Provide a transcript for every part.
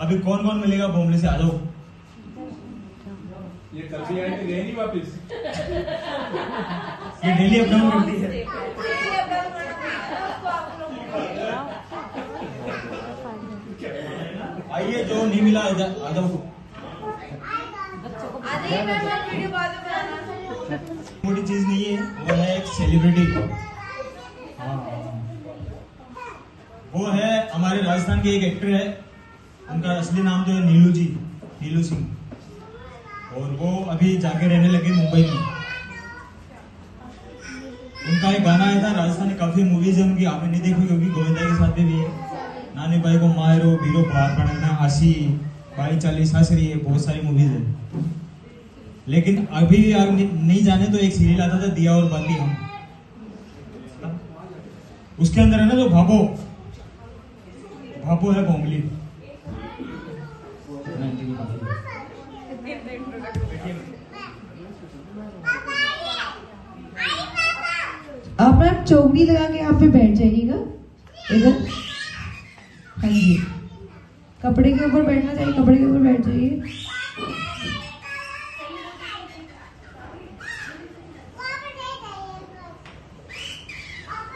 अभी कौन कौन मिलेगा बोमले से? आ जाओ। ये कभी आए तो गए नहीं वापस। ये डेली अपडाउन करती है। आइए, जो नहीं मिला आ जाओ। मोटी चीज नहीं है, वो है एक सेलिब्रिटी। वो है हमारे राजस्थान के एक एक्टर है, उनका असली नाम जो है नीलू सिंह, और वो अभी जाके रहने लगे मुंबई में। उनका एक गाना आया था राजस्थान में, काफी मूवीज है उनकी, आपने नहीं देखी क्योंकि गोविंदा के साथ में भी है। नानी भाई को मायरो बीरो बात पढ़ना, आशी बाई चालीस सासरी है, बहुत सारी मूवीज है। लेकिन अभी भी आप नहीं जाने तो एक सीरियल आता था दिया और बाती हम, उसके अंदर है ना जो भापो है बोमली। आप मैम चौकड़ी लगा के यहाँ पे बैठ जाइएगा इधर। हाँ जी, कपड़े के ऊपर बैठना चाहिए, कपड़े के ऊपर बैठ जाइए।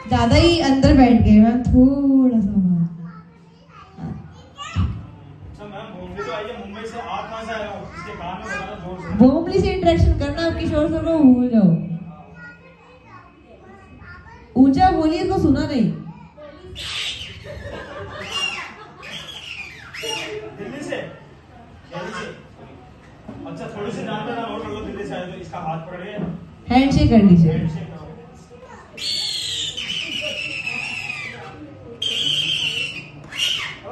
ज्यादा ही अंदर बैठ गए मैम, थोड़ा सा। बोमली से इंटरेक्शन करना, आपकी शोर को भूल जाओ। ऊंचा बोलिए तो सुना नहीं। दिल्ली से। अच्छा, थोड़ी सी डांट वादा नोट कर लो, दिल्ली से आए तो इसका हाथ पकड़िए, हैंडशेक कर लीजिए। हैंडशेक करो।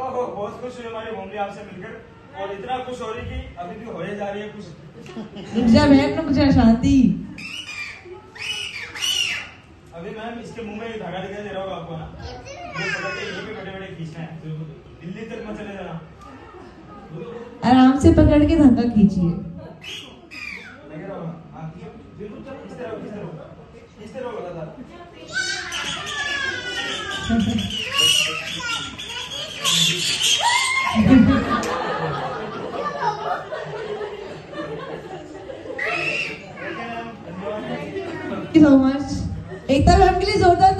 ओहो, बहुत खुश हुई हमारी मम्मी आपसे मिलकर, और इतना खुश हो रही कि अभी भी होए जा रही है खुश। रुक जा बहन, रुक जा, शांति। अभी मैम इसके मुंह में धागा दिखाई दे रहा होगा आपको ना, ये पकड़ के यहीं पे बड़े-बड़े खींचना है, दिल्ली तक मत चले जाना। आराम से पकड़ के धक्का खींचिए। लगे रहो, हाँ, बिल्कुल इस तरह लगातार। Thank you so much. Ekta ma'am के लिए जोरदार